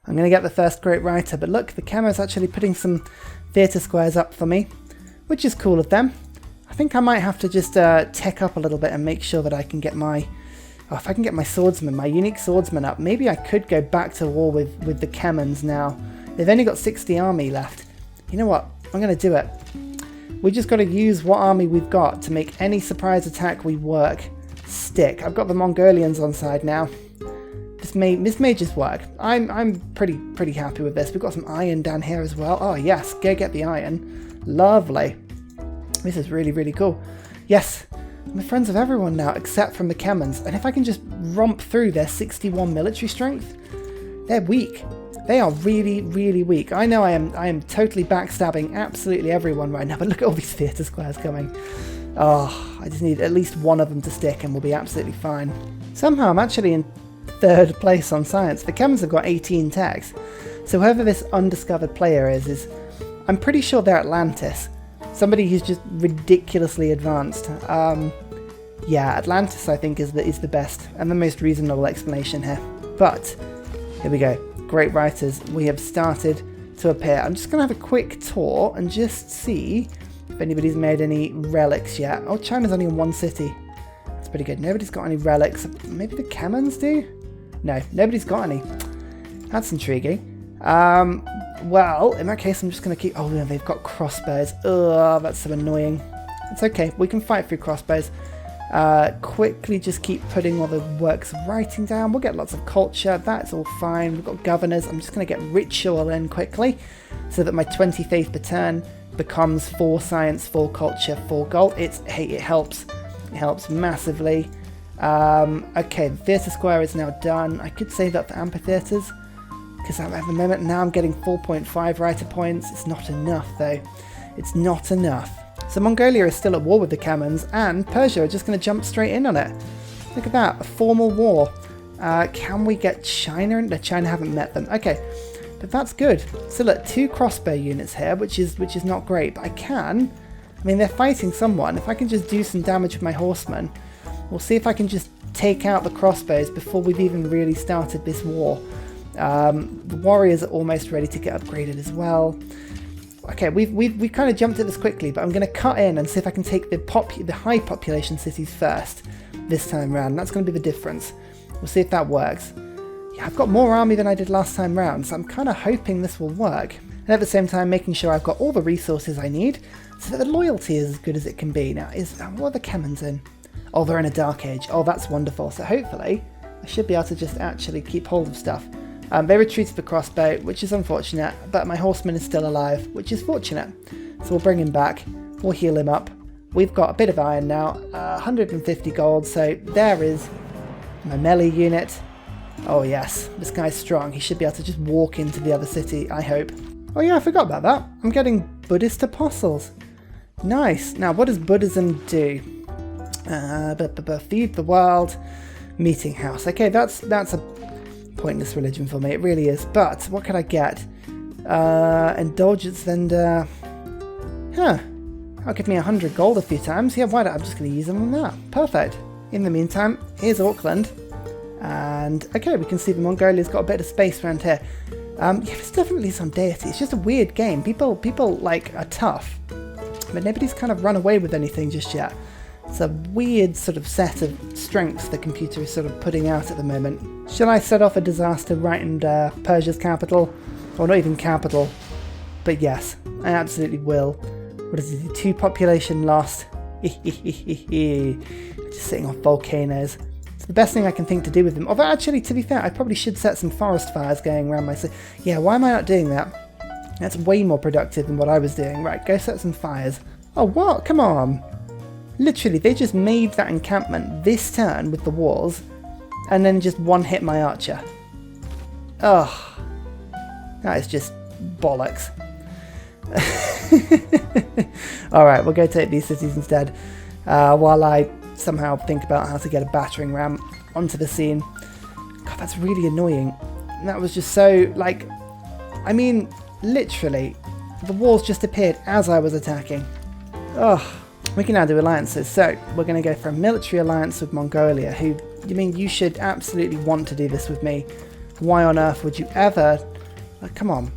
I'm going to get the first Great Writer, but look, the Chemo's actually putting some theatre squares up for me, which is cool of them. I think I might have to just tech up a little bit and make sure that I can get my... Oh, if I can get my swordsman, my unique swordsman up, maybe I could go back to war with the Chemons now. They've only got 60 army left. You know what? I'm going to do it. We just got to use what army we've got to make any surprise attack we work stick. I've got the Mongolians on side now. This may just work. I'm pretty happy with this. We've got some iron down here as well. Oh yes, go get the iron. Lovely. This is really, really cool. Yes, I'm the friends of everyone now except from the Chemons. And if I can just romp through their 61 military strength, they're weak. They are really, really weak. I know I am totally backstabbing absolutely everyone right now, but look at all these theatre squares coming. Oh, I just need at least one of them to stick and we'll be absolutely fine. Somehow I'm actually in 3rd place on science. The Chemons have got 18 techs. So whoever this undiscovered player is I'm pretty sure they're Atlantis. Somebody who's just ridiculously advanced. Yeah, Atlantis I think is the best and the most reasonable explanation here. But, here we go. Great Writers, we have started to appear. I'm just going to have a quick tour and just see if anybody's made any relics yet. Oh, China's only in 1 city. That's pretty good. Nobody's got any relics. Maybe the Chemons do? No, nobody's got any. That's intriguing. Well, in that case, I'm just going to keep... Oh, no, they've got crossbows. Ugh, that's so annoying. It's okay. We can fight through crossbows. Quickly just keep putting all the works of writing down. We'll get lots of culture. That's all fine. We've got governors. I'm just going to get ritual in quickly so that my 20 faith per turn becomes 4 science, 4 culture, 4 gold. Hey, it helps. It helps massively. Okay, the theatre square is now done. I could save that for amphitheatres because at the moment now I'm getting 4.5 writer points. It's not enough though. It's not enough. So Mongolia is still at war with the Chemons and Persia are just going to jump straight in on it. Look at that, a formal war. Can we get China? No, China haven't met them. Okay, but that's good. So look, 2 crossbow units here, which is not great, but I mean, they're fighting someone. If I can just do some damage with my horsemen, we'll see if I can just take out the crossbows before we've even really started this war. The warriors are almost ready to get upgraded as well. Okay, we've kind of jumped at this quickly, but I'm going to cut in and see if I can take the high population cities first this time round. That's going to be the difference. We'll see if that works. Yeah, I've got more army than I did last time round, so I'm kind of hoping this will work. And at the same time, making sure I've got all the resources I need so that the loyalty is as good as it can be. Now, what are the Chemons in? Oh, they're in a dark age. Oh, that's wonderful. So hopefully, I should be able to just actually keep hold of stuff. They retreated the crossbow, which is unfortunate, but my horseman is still alive, which is fortunate. So we'll bring him back, we'll heal him up. We've got a bit of iron now, 150 gold, so there is my melee unit. Oh yes, this guy's strong. He should be able to just walk into the other city, I hope. Oh yeah, I forgot about that. I'm getting Buddhist apostles. Nice. Now, what does Buddhism do? Feed the world, meeting house. Okay, that's a pointless religion for me, it really is. But what can I get? Indulgence vendor. That'll give me 100 gold a few times. Yeah, why not? I'm just going to use them on that. Perfect. In the meantime, here's Auckland. And okay, we can see the Mongolia's got a bit of space around here. Yeah, there's definitely some deity. It's just a weird game. People like are tough, but nobody's kind of run away with anything just yet. It's a weird sort of set of strengths the computer is sort of putting out at the moment. Shall I set off a disaster right in Persia's capital? Or not even capital. But yes, I absolutely will. What is it? 2 population lost. Just sitting on volcanoes. It's the best thing I can think to do with them. Although actually, to be fair, I probably should set some forest fires going around my city. Yeah, why am I not doing that? That's way more productive than what I was doing. Right, go set some fires. Oh, what? Come on. Literally, they just made that encampment this turn with the walls, and then just one-hit my archer. Ugh. That is just bollocks. Alright, we'll go take these cities instead, while I somehow think about how to get a battering ram onto the scene. God, that's really annoying. That was just so, like, I mean, literally, the walls just appeared as I was attacking. Ugh. We can now do alliances, so we're going to go for a military alliance with Mongolia, who, you should absolutely want to do this with me. Why on earth would you ever Come on.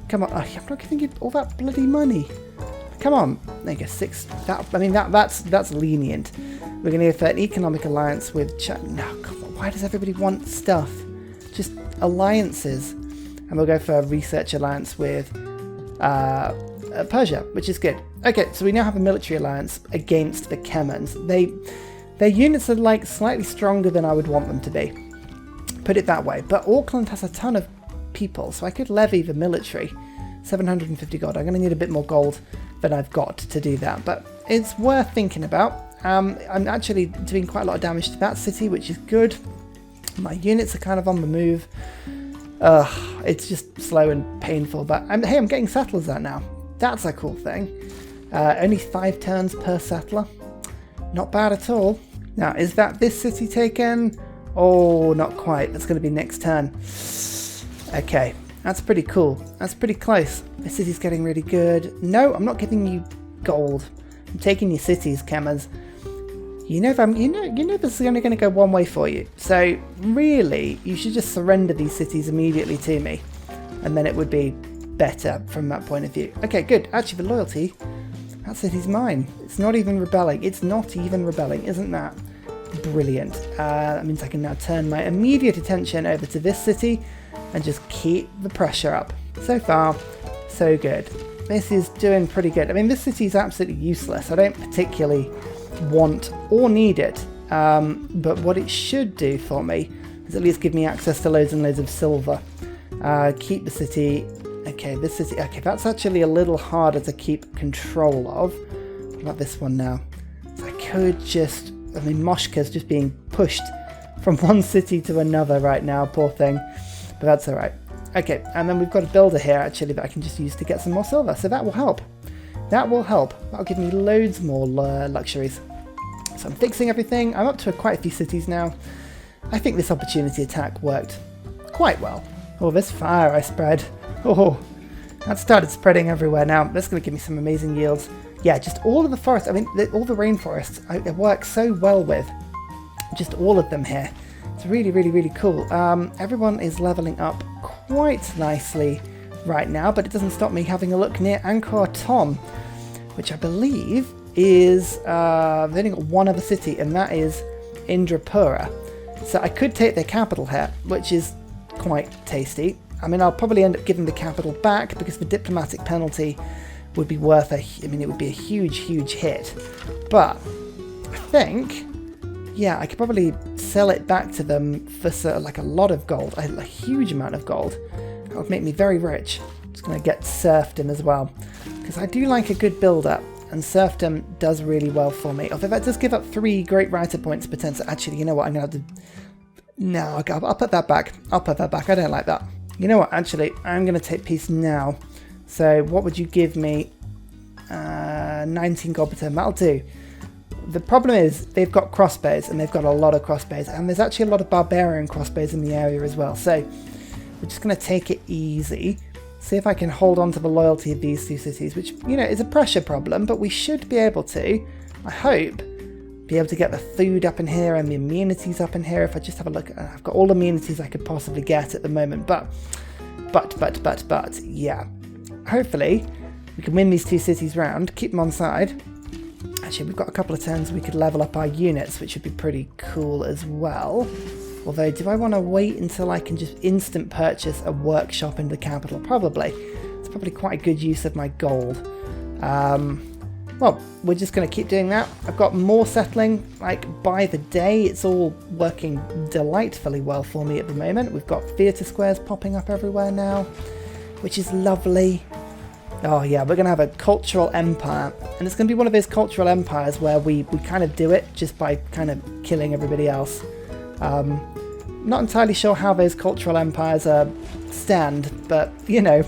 Come on. I'm not giving you all that bloody money. Come on. There you go. 6. That's lenient. We're going to go for an economic alliance with China. No, come on. Why does everybody want stuff? Just alliances. And we'll go for a research alliance with Persia, which is good. Okay, so we now have a military alliance against the Kemans. Their units are like slightly stronger than I would want them to be. Put it that way. But Auckland has a ton of people, so I could levy the military. 750 gold. I'm going to need a bit more gold than I've got to do that, but it's worth thinking about. I'm actually doing quite a lot of damage to that city, which is good. My units are kind of on the move. It's just slow and painful, but hey, I'm getting settlers out now. That's a cool thing. Only 5 turns per settler. Not bad at all. Now, is that this city taken? Oh, not quite. That's going to be next turn. Okay, that's pretty cool. That's pretty close. The city's getting really good. No, I'm not giving you gold. I'm taking your cities, Kemers. You know this is only going to go one way for you. So really, you should just surrender these cities immediately to me, and then it would be better from that point of view. Okay, good. Actually, the loyalty, that city's mine. It's not even rebelling. It's not even rebelling. Isn't that brilliant? That means I can now turn my immediate attention over to this city and just keep the pressure up. So far, so good. This is doing pretty good. I mean, this city is absolutely useless. I don't particularly want or need it, but what it should do for me is at least give me access to loads and loads of silver. Keep the city. Okay, this city. Okay, that's actually a little harder to keep control of. What about this one now? So I could just. I mean, Moshka's just being pushed from one city to another right now. Poor thing. But that's all right. Okay, and then we've got a builder here actually that I can just use to get some more silver. So that will help. That will help. That'll give me loads more luxuries. So I'm fixing everything. I'm up to quite a few cities now. I think this opportunity attack worked quite well. Oh, this fire I spread. Oh, that started spreading everywhere now. That's going to give me some amazing yields. Yeah, just all of the forests. I mean, all the rainforests I work so well with. Just all of them here. It's really, really, really cool. Everyone is leveling up quite nicely right now, but it doesn't stop me having a look near Angkor Thom, which I believe is they've only got one other city, and that is Indrapura. So I could take their capital here, which is quite tasty. I mean, I'll probably end up giving the capital back because the diplomatic penalty would be worth it would be a huge, huge hit. But I think, yeah, I could probably sell it back to them for like a lot of gold, a huge amount of gold. That would make me very rich. Just going to get serfdom as well, because I do like a good build-up, and serfdom does really well for me. Although that does give up 3 great writer points potential. Actually, you know what? I'm going to have to... No, I'll put that back. I'll put that back. I don't like that. You know what? Actually, I'm going to take peace now. So what would you give me? 19 gold per turn. That'll do. The problem is they've got crossbows, and they've got a lot of crossbows, and there's actually a lot of barbarian crossbows in the area as well. So we're just going to take it easy. See if I can hold on to the loyalty of these 2 cities, which, you know, is a pressure problem, but we should be able to, I hope, be able to get the food up in here and the amenities up in here. If I just have a look, I've got all the amenities I could possibly get at the moment, but, yeah. Hopefully, we can win these 2 cities round, keep them on side. Actually, we've got a couple of turns we could level up our units, which would be pretty cool as well. Although, do I want to wait until I can just instant purchase a workshop in the capital? Probably. It's probably quite a good use of my gold. Well, we're just going to keep doing that. I've got more settling, like, by the day. It's all working delightfully well for me at the moment. We've got theatre squares popping up everywhere now, which is lovely. Oh yeah, we're going to have a cultural empire, and it's going to be one of those cultural empires where we kind of do it just by kind of killing everybody else. Not entirely sure how those cultural empires stand, but, you know,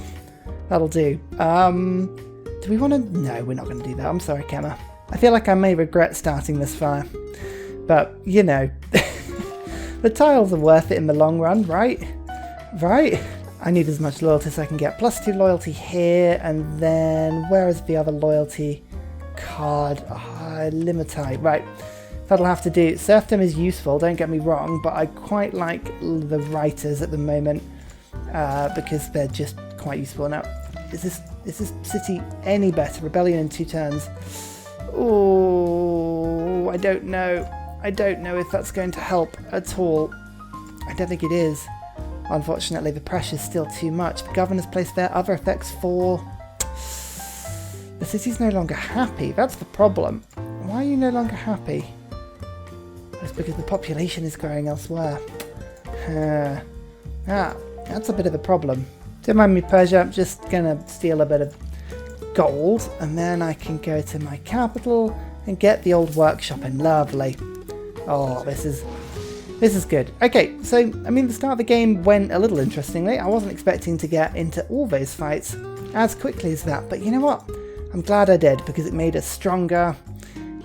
that'll do. Do we want to... No, we're not going to do that. I'm sorry, Kemmer. I feel like I may regret starting this fire, but, you know, the tiles are worth it in the long run, right? Right? I need as much loyalty as I can get. +2 loyalty here, and then where is the other loyalty card? Limitai. Right. That'll have to do. Serfdom is useful, don't get me wrong, but I quite like the writers at the moment. because they're just quite useful. Now, is this city any better? Rebellion in 2 turns. Oh, I don't know. I don't know if that's going to help at all. I don't think it is. Unfortunately, the pressure's still too much. The governor's placed there. Other effects fall. The city's no longer happy. That's the problem. Why are you no longer happy? It's because the population is growing elsewhere. That's a bit of a problem. Don't mind me, Persia. I'm just gonna steal a bit of gold, and then I can go to my capital and get the old workshop in. Lovely. Oh, this is good. Okay, so I mean, the start of the game went a little interestingly. I wasn't expecting to get into all those fights as quickly as that, but you know what? I'm glad I did, because it made us stronger.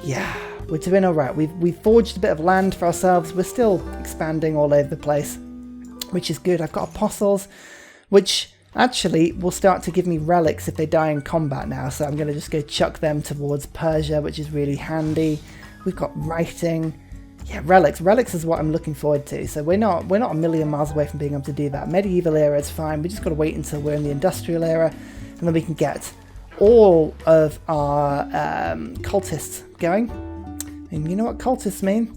Yeah, we're doing all right. We've forged a bit of land for ourselves. We're still expanding all over the place, which is good. I've got apostles, which actually will start to give me relics if they die in combat now. So I'm going to just go chuck them towards Persia, which is really handy. We've got writing. Yeah, relics. Relics is what I'm looking forward to. So we're not a million miles away from being able to do that. Medieval era is fine. We just got to wait until we're in the industrial era, and then we can get all of our cultists going. And you know what cultists mean?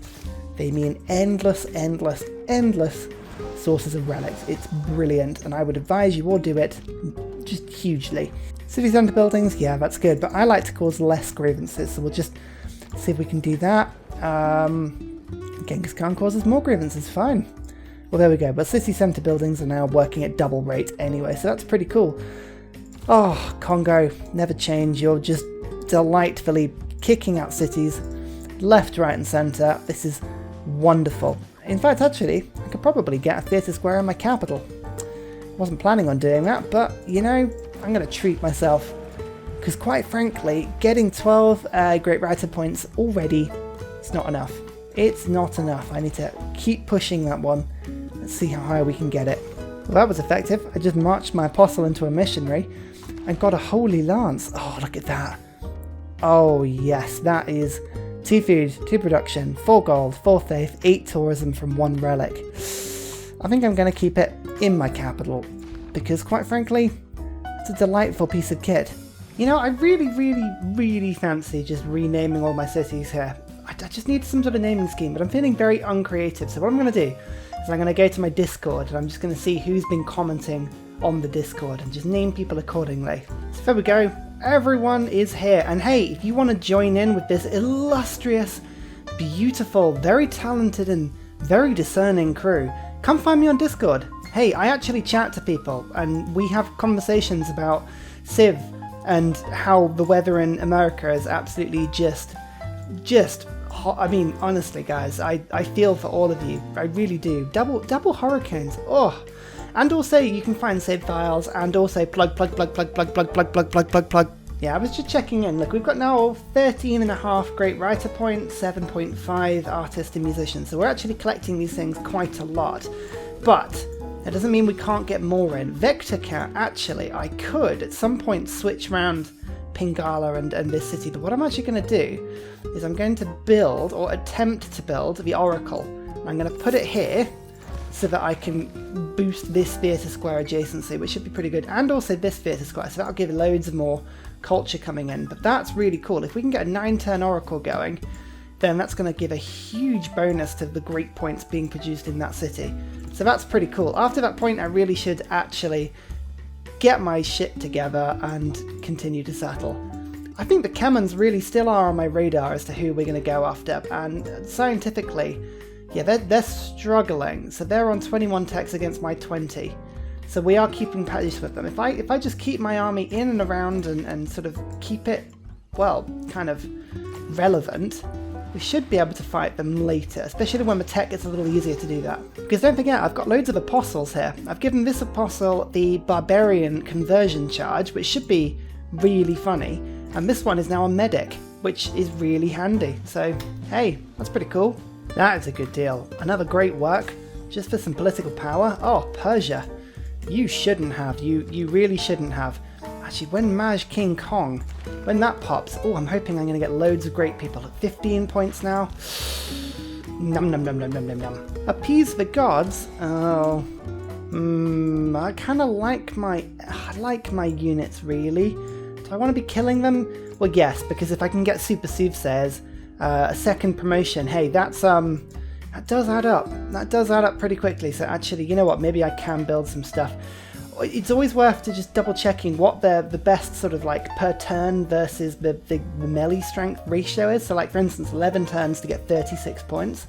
They mean endless, endless, endless sources of relics. It's brilliant, and I would advise you all do it just hugely. City centre buildings, yeah, that's good, but I like to cause less grievances, so we'll just see if we can do that. Genghis Khan causes more grievances, fine. Well, there we go, but city centre buildings are now working at double rate anyway, so that's pretty cool. Oh, Congo, never change. You're just delightfully kicking out cities left, right and centre. This is wonderful. In fact, actually, I could probably get a theatre square in my capital. Wasn't planning on doing that, but, you know, I'm going to treat myself. Because quite frankly, getting 12 Great Writer points already, it's not enough. It's not enough. I need to keep pushing that one. Let's see how high we can get it. Well, that was effective. I just marched my apostle into a missionary and got a holy lance. Oh, look at that. Oh, yes, that is 2 food, 2 production, 4 gold, 4 faith, 8 tourism from 1 relic. I think I'm going to keep it in my capital because, quite frankly, it's a delightful piece of kit. You know, I really fancy just renaming all my cities here. I just need some sort of naming scheme, but I'm feeling very uncreative. So what I'm going to do is I'm going to go to my Discord and I'm just going to see who's been commenting on the Discord and just name people accordingly. So there we go. Everyone is here. And hey, if you want to join in with this illustrious, beautiful, very talented and very discerning crew, come find me on Discord. Hey, I actually chat to people and we have conversations about Civ and how the weather in America is absolutely just hot. I mean, honestly, guys, I feel for all of you. I really do. Double hurricanes. Oh. And also, you can find save files and also plug. Yeah, I was just checking in. Look, we've got now 13.5 Great Writer points, 7.5 artist and musician. So we're actually collecting these things quite a lot. But that doesn't mean we can't get more in. Vector Cat, actually, I could at some point switch around Pingala and this city. But what I'm actually going to do is I'm going to build, or attempt to build, the Oracle. I'm going to put it here so that I can boost this theatre square adjacency, which should be pretty good, and also this theatre square, so that'll give loads of more culture coming in. But that's really cool. If we can get a 9-turn Oracle going, then that's going to give a huge bonus to the great points being produced in that city. So that's pretty cool. After that point, I really should actually get my shit together and continue to settle. I think the Kemans really still are on my radar as to who we're going to go after, and scientifically, yeah, they're struggling. So they're on 21 techs against my 20. So we are keeping pace with them. If I just keep my army in and around and sort of keep it, well, kind of relevant, we should be able to fight them later, especially when the tech gets a little easier to do that. Because don't forget, I've got loads of apostles here. I've given this apostle the barbarian conversion charge, which should be really funny. And this one is now a medic, which is really handy. So, hey, that's pretty cool. That is a good deal. Another great work, just for some political power. Oh, Persia. You shouldn't have. You really shouldn't have. Actually, when Maj King Kong, when that pops, oh, I'm hoping I'm going to get loads of great people. At 15 points now. Num. Appease the gods. Oh, I kind of like my units, really. Do I want to be killing them? Well, yes, because if I can get super soothsayers, a second promotion, hey, that does add up. That does add up pretty quickly. So actually, you know what? Maybe I can build some stuff. It's always worth to just double checking what the best sort of like per turn versus the melee strength ratio is. So like for instance, 11 turns to get 36 points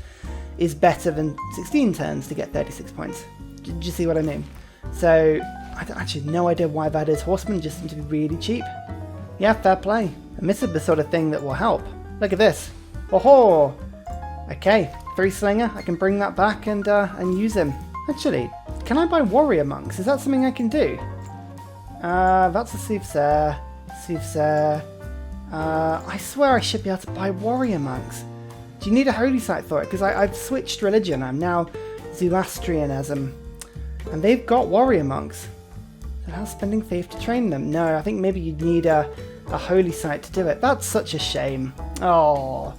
is better than 16 turns to get 36 points. Do you see what I mean? So I actually have no idea why that is. Horsemen just seem to be really cheap. Yeah, fair play. And this is the sort of thing that will help. Look at this. Oh-ho! Okay, 3 slinger. I can bring that back and use him. Actually, can I buy warrior monks? Is that something I can do? That's a soothsayer. Soothsayer. I swear I should be able to buy warrior monks. Do you need a holy site for it? Because I've switched religion. I'm now Zoroastrianism. And they've got warrior monks. Without spending faith to train them. No, I think maybe you'd need a holy site to do it. That's such a shame. Oh,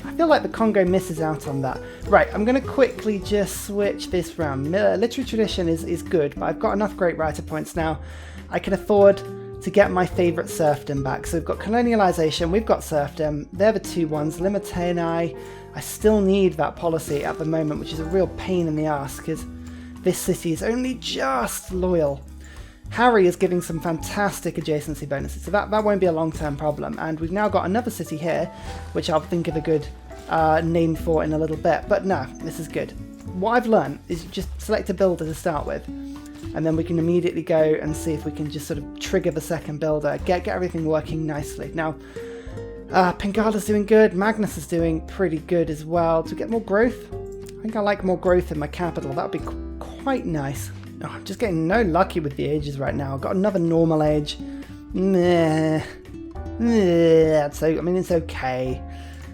I feel like the Congo misses out on that. Right, I'm going to quickly just switch this round. Literary tradition is good, but I've got enough great writer points now. I can afford to get my favourite serfdom back. So we've got colonialisation, we've got serfdom. They're the 2 ones. Limitae, I still need that policy at the moment, which is a real pain in the ass because this city is only just loyal. Harry is giving some fantastic adjacency bonuses, so that won't be a long-term problem. And we've now got another city here, which I'll think of a good name for in a little bit. But no, this is good. What I've learned is just select a builder to start with, and then we can immediately go and see if we can just sort of trigger the second builder, get everything working nicely. Now, Pingala's doing good, Magnus is doing pretty good as well. To get more growth, I think I like more growth in my capital. That would be quite nice. Oh, I'm just getting no lucky with the ages right now. I've got another normal age. Meh. So, I mean, it's okay.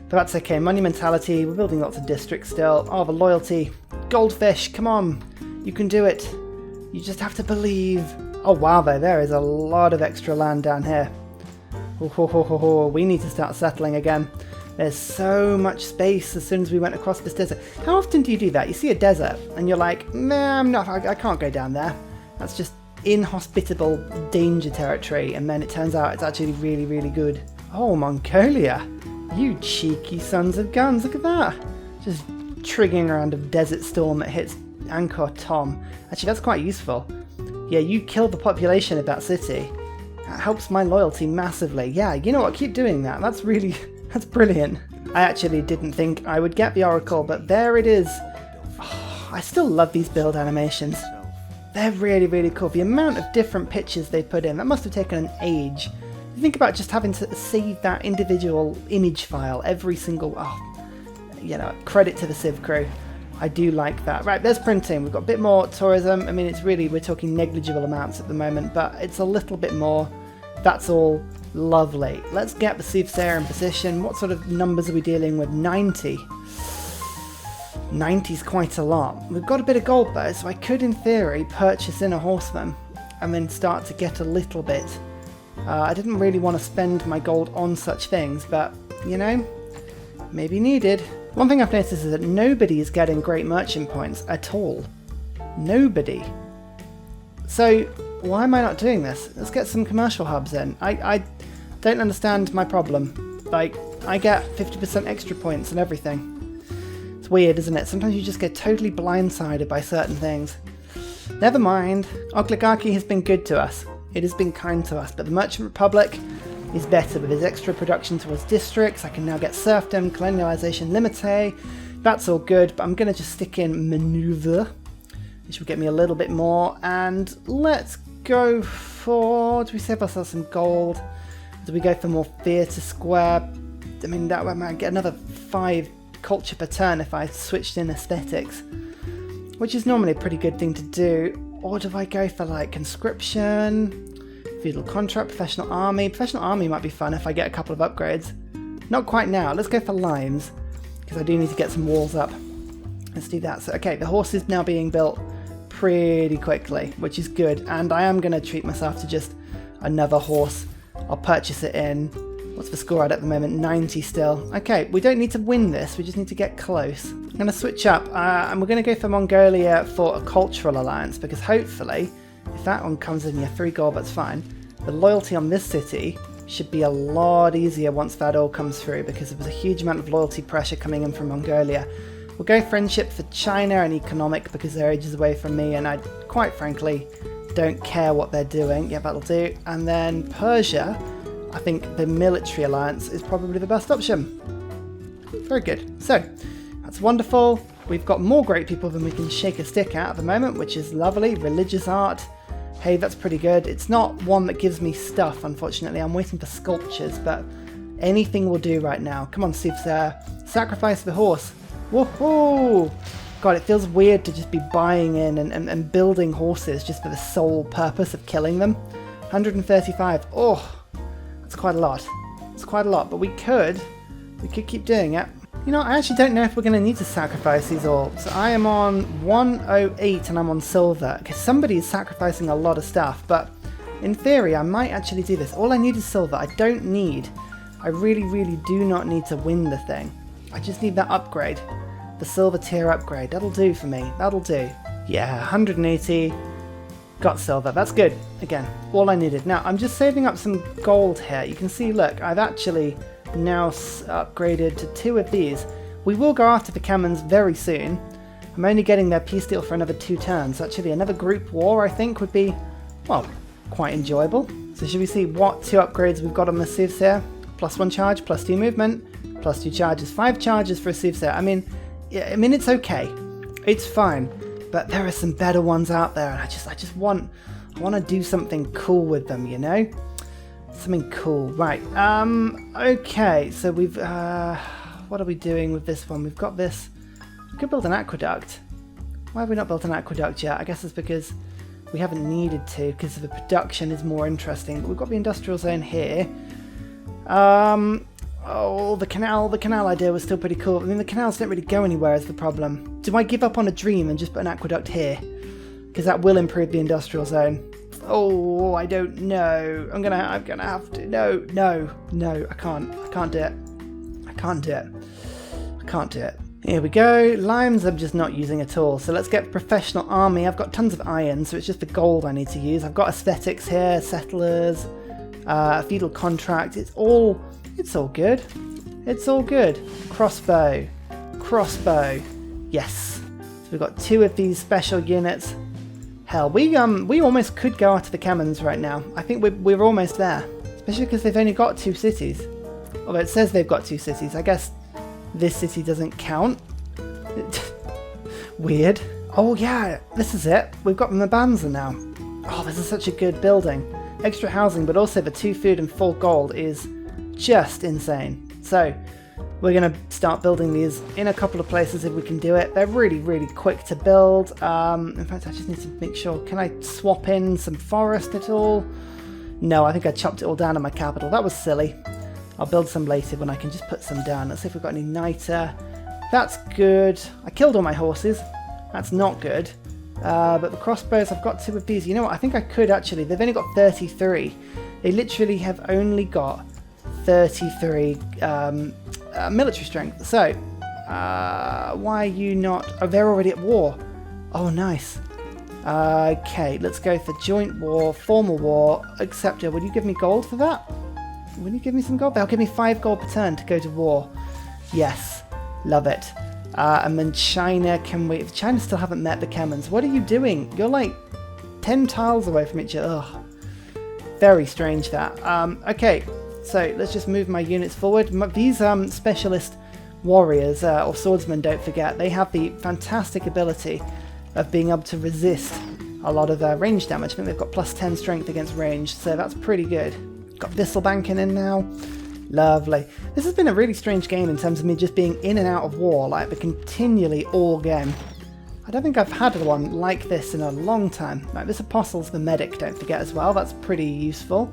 But that's okay. Monumentality. We're building lots of districts still. Oh, the loyalty. Goldfish, come on. You can do it. You just have to believe. Oh, wow, there is a lot of extra land down here. We need to start settling again. There's so much space as soon as we went across this desert. How often do you do that? You see a desert and you're like, nah, I can't go down there. That's just inhospitable danger territory. And then it turns out it's actually really, really good. Oh, Mongolia. You cheeky sons of guns. Look at that. Just triggering around a desert storm that hits Angkor Thom. Actually, that's quite useful. Yeah, you kill the population of that city. That helps my loyalty massively. Yeah, you know what? Keep doing that. That's brilliant. I actually didn't think I would get the Oracle, but there it is. Oh, I still love these build animations. They're really, really cool. The amount of different pictures they put in, that must have taken an age. You think about just having to save that individual image file every single... credit to the Civ crew. I do like that. Right, there's printing. We've got a bit more tourism. I mean, we're talking negligible amounts at the moment, but it's a little bit more. That's all lovely. Let's get the soothsayer in position. What sort of numbers are we dealing with? 90. 90's quite a lot. We've got a bit of gold though, so I could in theory purchase in a horseman and then start to get a little bit. I didn't really want to spend my gold on such things, but you know, maybe needed. One thing I've noticed is that nobody is getting great merchant points at all. Nobody. So why am I not doing this? Let's get some commercial hubs in. I don't understand my problem. Like, I get 50% extra points and everything. It's weird, isn't it? Sometimes you just get totally blindsided by certain things. Never mind. Oligarchy has been good to us. It has been kind to us, but the Merchant Republic is better with its extra production towards districts. I can now get serfdom, colonialisation, limite. That's all good, but I'm going to just stick in maneuver, which will get me a little bit more. And let's go for... do we save ourselves some gold? Do we go for more theatre square? I mean, that I might get another 5 culture per turn if I switched in aesthetics, which is normally a pretty good thing to do. Or do I go for like conscription, feudal contract, professional army? Professional army might be fun if I get a couple of upgrades. Not quite now. Let's go for limes, because I do need to get some walls up. Let's do that. So, okay, the horse is now being built pretty quickly, which is good. And I am going to treat myself to just another horse. I'll purchase it in What's the score at the moment? 90 still. Okay, we don't need to win this, we just need to get close. I'm going to switch up, and we're going to go for Mongolia for a cultural alliance, because hopefully, if that one comes in, yeah, 3 gold, that's fine. The loyalty on this city should be a lot easier once that all comes through, because there was a huge amount of loyalty pressure coming in from Mongolia. We'll go friendship for China and economic because they're ages away from me, and I, quite frankly, don't care what they're doing. Yeah, that'll do. And then Persia, I think the military alliance is probably the best option. Very good. So, that's wonderful. We've got more great people than we can shake a stick at the moment, which is lovely. Religious art. Hey, that's pretty good. It's not one that gives me stuff, unfortunately. I'm waiting for sculptures, but anything will do right now. Come on, Soothsayer. Sacrifice the horse. Woohoo! God, it feels weird to just be buying in and building horses just for the sole purpose of killing them. 135. Oh, that's quite a lot. It's quite a lot, but we could keep doing it. You know, I actually don't know if we're going to need to sacrifice these all. So I am on 108 and I'm on silver. Okay, somebody is sacrificing a lot of stuff, but in theory I might actually do this. All I need is silver. I really, really do not need to win the thing. I just need that upgrade. The silver tier upgrade. That'll do for me. That'll do. Yeah, 180. Got silver. That's good. Again, all I needed. Now, I'm just saving up some gold here. You can see, look, I've actually now upgraded to 2 of these. We will go after the Kamens very soon. I'm only getting their peace deal for another 2 turns. Actually, another group war, I think, would be, well, quite enjoyable. So should we see what 2 upgrades we've got on the Soothsayer? +1 charge, +2 movement, +2 charges, 5 charges for a Soothsayer. I mean, it's okay. It's fine. But there are some better ones out there, and I want to do something cool with them, you know? Something cool. Right. Okay, so we've, what are we doing with this one? We've got this. We could build an aqueduct. Why have we not built an aqueduct yet? I guess it's because we haven't needed to, because the production is more interesting. But we've got the industrial zone here. Oh, the canal idea was still pretty cool. I mean, the canals don't really go anywhere is the problem. Do I give up on a dream and just put an aqueduct here? Because that will improve the industrial zone. Oh, I don't know. I'm gonna have to. No, I can't do it. I can't do it. Here we go. Limes I'm just not using at all. So let's get professional army. I've got tons of iron, so it's just the gold I need to use. I've got aesthetics here, settlers, feudal contract. It's all good. It's all good. Crossbow. Yes. So we've got 2 of these special units. Hell, we almost could go after the Kamens right now. I think we're almost there. Especially because they've only got 2 cities. Although it says they've got 2 cities. I guess this city doesn't count. Weird. Oh yeah, this is it. We've got Mabanza now. Oh, this is such a good building. Extra housing, but also the 2 food and 4 gold is just insane. So we're going to start building these in a couple of places if we can do it. They're really, really quick to build. In fact, I just need to make sure. Can I swap in some forest at all? No, I think I chopped it all down in my capital. That was silly. I'll build some later when I can just put some down. Let's see if we've got any niter. That's good. I killed all my horses. That's not good. But the crossbows, I've got 2 of these. You know what? I think I could actually. They've only got 33. They literally have only got 33 military strength. So, why are you not... Oh, they're already at war. Oh, nice. Okay, let's go for joint war, formal war. Acceptor, will you give me gold for that? Will you give me some gold? They'll give me 5 gold per turn to go to war. Yes, love it. And then China, can we... China still haven't met the Kamens. What are you doing? You're like 10 tiles away from each other. Ugh. Very strange that. Okay. So let's just move my units forward. These specialist warriors, or swordsmen, don't forget, they have the fantastic ability of being able to resist a lot of range damage. I think they've got +10 strength against range, so that's pretty good. Got Thistlebanking in now. Lovely. This has been a really strange game in terms of me just being in and out of war, like, but continually all game. I don't think I've had one like this in a long time. Right, this Apostle's the medic, don't forget as well. That's pretty useful.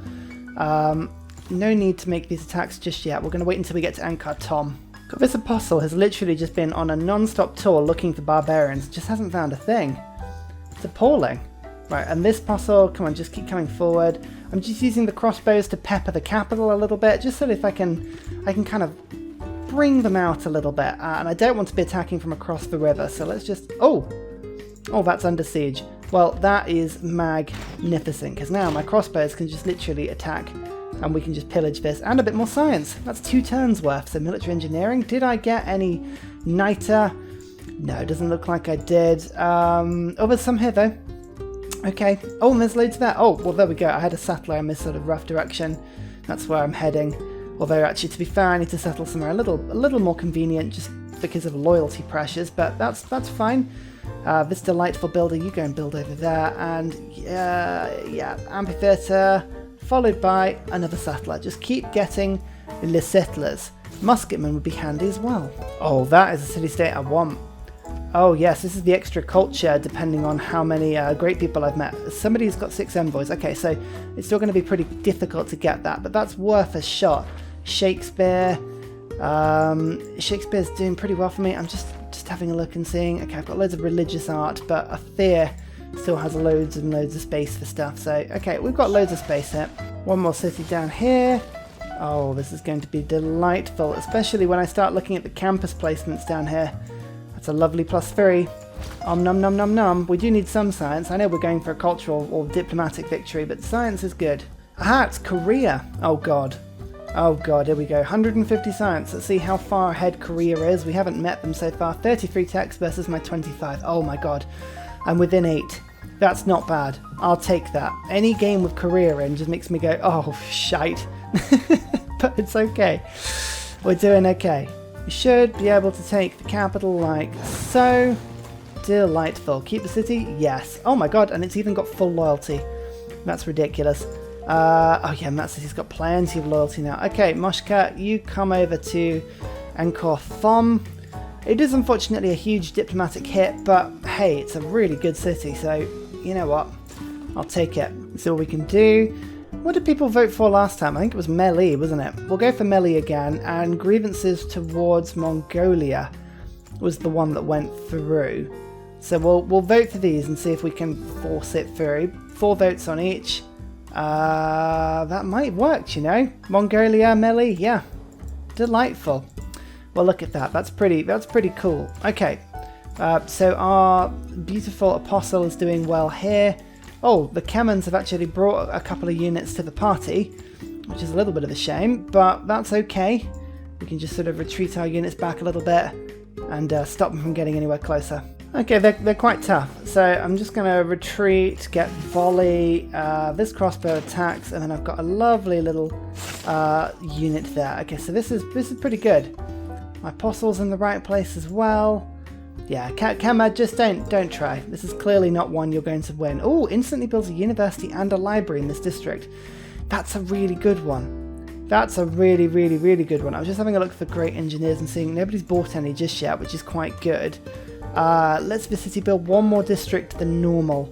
No need to make these attacks just yet. We're going to wait until we get to Ankar Tom. This Apostle has literally just been on a non-stop tour looking for barbarians. Just hasn't found a thing. It's appalling. Right, and this puzzle, come on, just keep coming forward. I'm just using the crossbows to pepper the capital a little bit, just so that if I can kind of bring them out a little bit. And I don't want to be attacking from across the river, so let's just... Oh, that's under siege. Well, that is magnificent, because now my crossbows can just literally attack, and we can just pillage this. And a bit more science. That's 2 turns worth. So military engineering. Did I get any niter? No, it doesn't look like I did. Oh, there's some here, though. Okay. Oh, and there's loads there. Oh, well, there we go. I had a settler in this sort of rough direction. That's where I'm heading. Although, actually, to be fair, I need to settle somewhere a little more convenient just because of loyalty pressures, but that's fine. This delightful builder, you go and build over there. And, yeah, amphitheatre, followed by another settler. Just keep getting the settlers. Musketmen would be handy as well. Oh, that is a city-state I want. Oh yes, this is the extra culture depending on how many great people I've met. Somebody's got 6 envoys. Okay, so it's still going to be pretty difficult to get that, but that's worth a shot. Shakespeare. Shakespeare's doing pretty well for me. I'm just having a look and seeing. Okay, I've got loads of religious art, but Athea still has loads and loads of space for stuff. So, okay, we've got loads of space here. One more city down here. Oh, this is going to be delightful, especially when I start looking at the campus placements down here. That's a lovely +3. Nom nom nom nom. We do need some science. I know we're going for a cultural or diplomatic victory, but science is good. Aha, it's Korea. Oh god. Oh god, here we go. 150 science. Let's see how far ahead Korea is. We haven't met them so far. 33 text versus my 25. Oh my god. I'm within 8. That's not bad. I'll take that. Any game with Korea in just makes me go, oh, shite. But it's okay. We're doing okay. We should be able to take the capital like so. Delightful. Keep the city? Yes. Oh my god, and it's even got full loyalty. That's ridiculous. Oh yeah, that city's got plenty of loyalty now. Okay, Moshka, you come over to Angkor Thom. It is unfortunately a huge diplomatic hit, but hey, it's a really good city, so you know what? I'll take it. See what we can do. What did people vote for last time? I think it was Meli, wasn't it? We'll go for Meli again, and grievances towards Mongolia was the one that went through. So we'll vote for these and see if we can force it through. 4 votes on each. That might work, you know. Mongolia, Meli, yeah. Delightful. Well, look at that. That's pretty cool. Okay. So our beautiful apostle is doing well here. Oh, the Kemans have actually brought a couple of units to the party, which is a little bit of a shame, but that's okay. We can just sort of retreat our units back a little bit and stop them from getting anywhere closer. Okay, they're quite tough, so I'm just going to retreat, get volley, this crossbow attacks, and then I've got a lovely little unit there. Okay, so this is pretty good. My apostle's in the right place as well. Yeah, Kema, just don't try. This is clearly not one you're going to win. Oh, instantly builds a university and a library in this district. That's a really good one. That's a really, really, really good one. I was just having a look for great engineers and seeing nobody's bought any just yet, which is quite good. Let's the city build one more district than normal.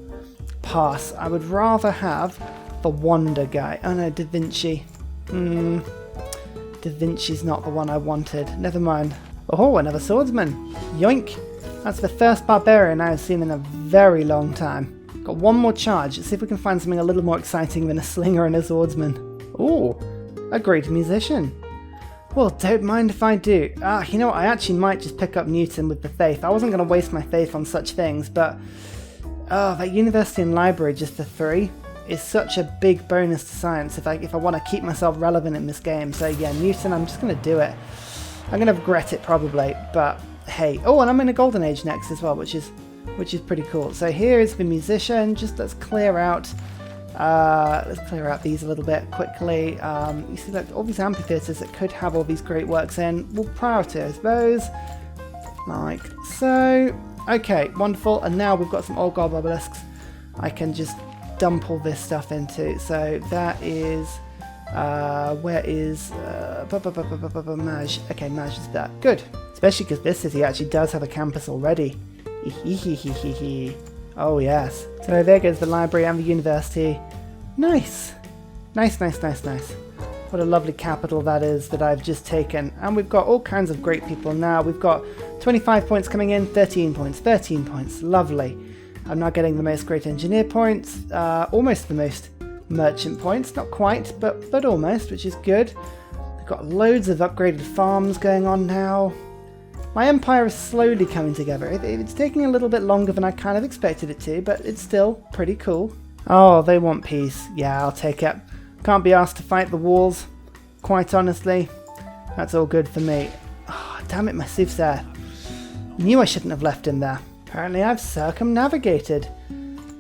Pass. I would rather have the Wonder guy. Oh no, Da Vinci. Da Vinci's not the one I wanted. Never mind. Oh, another swordsman. Yoink. That's the first barbarian I have seen in a very long time. Got one more charge. Let's see if we can find something a little more exciting than a slinger and a swordsman. Ooh, a great musician. Well, don't mind if I do. You know what? I actually might just pick up Newton with the faith. I wasn't going to waste my faith on such things, but that university and library just for 3 is such a big bonus to science if I want to keep myself relevant in this game. So yeah, Newton, I'm just going to do it. I'm going to regret it probably, but hey. Oh, and I'm in a golden age next as well, which is pretty cool. So here is the musician. Just let's clear out these a little bit quickly. You see, like all these amphitheatres that could have all these great works in. We'll prioritise those like so. Okay, wonderful. And now we've got some old gold obelisks. I can just dump all this stuff into. So that is. Where is Maj? Okay, Maj is there. Good. Especially because this city actually does have a campus already. Oh yes. So there goes the library and the university. Nice. Nice. What a lovely capital that is that I've just taken. And we've got all kinds of great people now. We've got 25 points coming in, 13 points, 13 points. Lovely. I'm now getting the most great engineer points, almost the most merchant points, not quite, but almost, which is good. We've got loads of upgraded farms going on now. My empire is slowly coming together. It's taking a little bit longer than I kind of expected it to, but it's still pretty cool. Oh, they want peace. Yeah, I'll take it. Can't be asked to fight the walls, quite honestly. That's all good for me. Oh, damn it, my soothsayer. Knew I shouldn't have left him there. Apparently I've circumnavigated.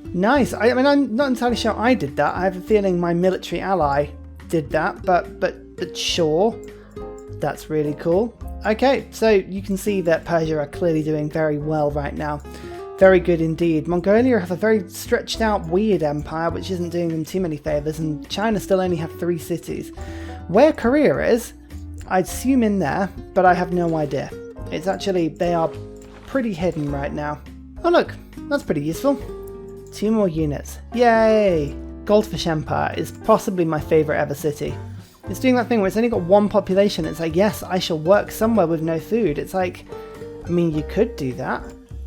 Nice. I mean, I'm not entirely sure I did that. I have a feeling my military ally did that, but sure. That's really cool. Okay, so you can see that Persia are clearly doing very well right now. Very good indeed. Mongolia have a very stretched out, weird empire, which isn't doing them too many favours, and China still only have 3 cities. Where Korea is, I'd assume in there, but I have no idea. It's actually, they are pretty hidden right now. Oh look, that's pretty useful. 2 more units. Yay! Goldfish Empire is possibly my favourite ever city. It's doing that thing where it's only got 1 population. It's like, yes, I shall work somewhere with no food. It's like, I mean, you could do that.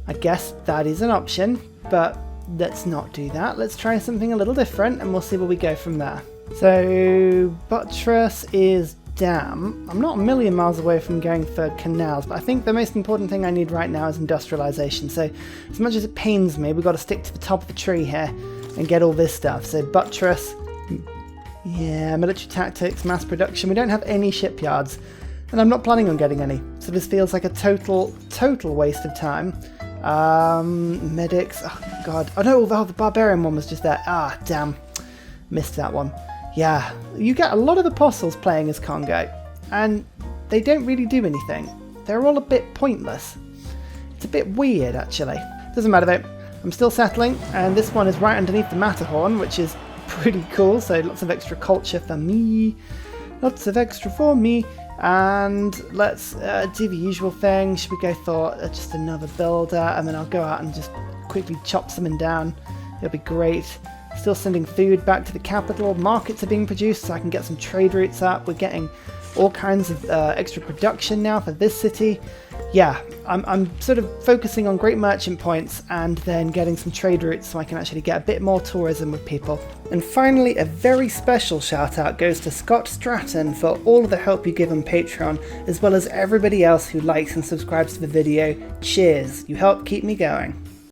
I guess that is an option, but let's not do that. Let's try something a little different and we'll see where we go from there. So, buttress is dam. I'm not a million miles away from going for canals, but I think the most important thing I need right now is industrialization. So, as much as it pains me, we've got to stick to the top of the tree here and get all this stuff. So, buttress. Yeah, military tactics, mass production. We don't have any shipyards, and I'm not planning on getting any. So this feels like a total waste of time. Medics. Oh god. Oh no, the barbarian one was just there. Ah, damn. Missed that one. Yeah, you get a lot of apostles playing as Congo, and they don't really do anything. They're all a bit pointless. It's a bit weird, actually. Doesn't matter though. I'm still settling, and this one is right underneath the Matterhorn, which is pretty cool, so lots of extra culture for me. Lots of extra for me. And let's do the usual thing. Should we go for just another builder, and then I'll go out and just quickly chop something down. It'll be great. Still sending food back to the capital. Markets are being produced so I can get some trade routes up. We're getting all kinds of extra production now for this city. Yeah, I'm sort of focusing on great merchant points and then getting some trade routes so I can actually get a bit more tourism with people. And finally, a very special shout out goes to Scott Stratton for all of the help you give on Patreon, as well as everybody else who likes and subscribes to the video. Cheers, you help keep me going.